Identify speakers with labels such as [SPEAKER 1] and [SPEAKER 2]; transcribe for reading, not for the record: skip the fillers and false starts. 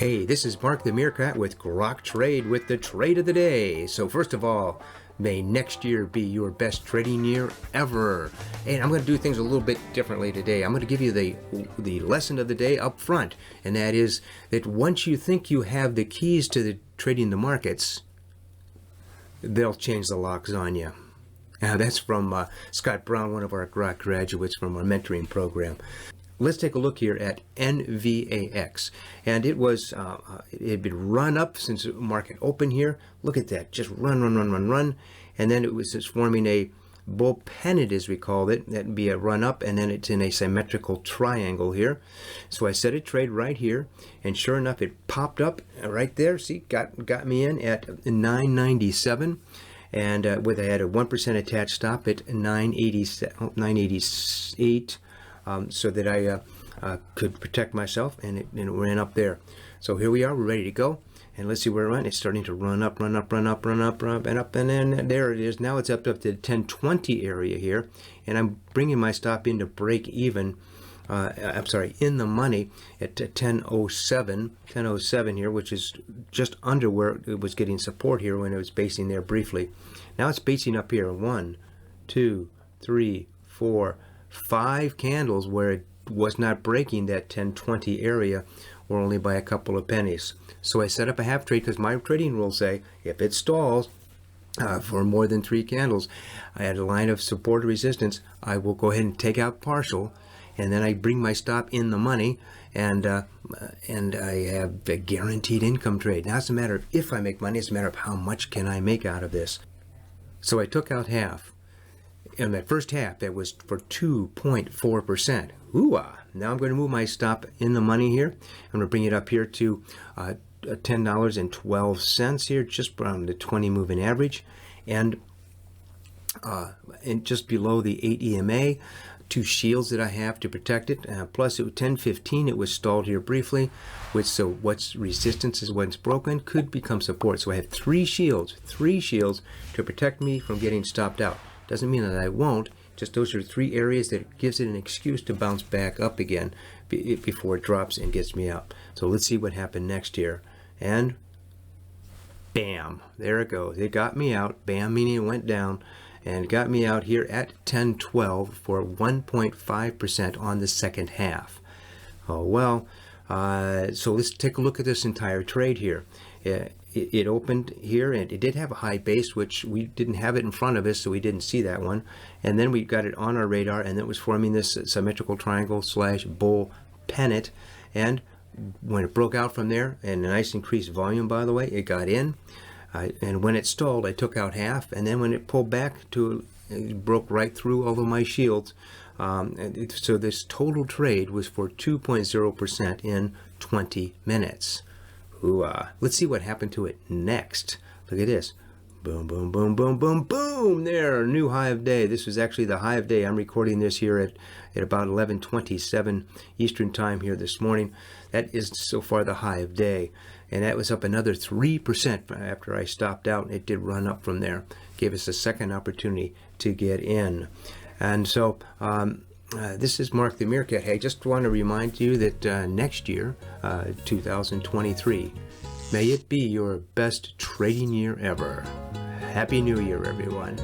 [SPEAKER 1] Hey, this is Mark the Meerkat with Grok Trade with the trade of the day. So first of all, may next year be your best trading year ever. And I'm going to do things a little bit differently today. I'm going to give you the lesson of the day up front, and that is that once you think you have the keys to trading the markets, they'll change the locks on you. Now that's from Scott Brown, one of our Grok graduates from our mentoring program. Let's take a look here at NVAX, and it had been run up since the market opened here. Look at that, just run, and then it was just forming a bull pennant, as we called it. That'd be a run up, and then it's in a symmetrical triangle here. So I set a trade right here, and sure enough, it popped up right there. See, got me in at 997. And I had a 1% attached stop at 988, so that I could protect myself, and it ran up there. So here we are, we're ready to go, and let's see where it runs. It's starting to run up, and up, and then there it is. Now it's up to the 1020 area here, and I'm bringing my stop in to break even. In the money at 1007 here, which is just under where it was getting support here when it was basing there briefly. Now it's basing up here. 1, 2, 3, 4, 5 candles where it was not breaking that 1020 area, or only by a couple of pennies. So I set up a half trade because my trading rules say if it stalls for more than 3 candles, I had a line of support or resistance, I will go ahead and take out partial, and then I bring my stop in the money, and I have a guaranteed income trade. Now it's a matter of if I make money, it's a matter of how much can I make out of this. So I took out half. In that first half, that was for 2.4%. Ooh-ah. Now I'm going to move my stop in the money here. I'm going to bring it up here to $10.12 here, just around the 20 moving average, and just below the 8 EMA. 2 shields that I have to protect it, plus at 10:15 it was stalled here briefly, so what's resistance is when it's broken could become support. So I have 3 shields to protect me from getting stopped out. Doesn't mean that I won't, just those are 3 areas that gives it an excuse to bounce back up again before it drops and gets me out. So let's see what happened next here, and bam, there it goes. It got me out. Bam meaning it went down, and got me out here at 1012 for 1.5% on the second half. Oh well, so let's take a look at this entire trade here. It opened here, and it did have a high base, which we didn't have it in front of us, so we didn't see that one. And then we got it on our radar, and it was forming this symmetrical triangle / bull pennant. And when it broke out from there, and a nice increased volume, by the way, it got in. And when it stalled, I took out half, and then when it pulled back it broke right through all of my shields. So this total trade was for 2.0% in 20 minutes. Ooh, let's see what happened to it next. Look at this. Boom, boom, boom, boom, boom, boom. There, new high of day. This was actually the high of day. I'm recording this here at about 11:27 Eastern time here this morning. That is so far the high of day. And that was up another 3% after I stopped out. It did run up from there. Gave us a second opportunity to get in. And so this is Mark the Meerkat. Hey, just want to remind you that next year, 2023, may it be your best trading year ever. Happy New Year, everyone.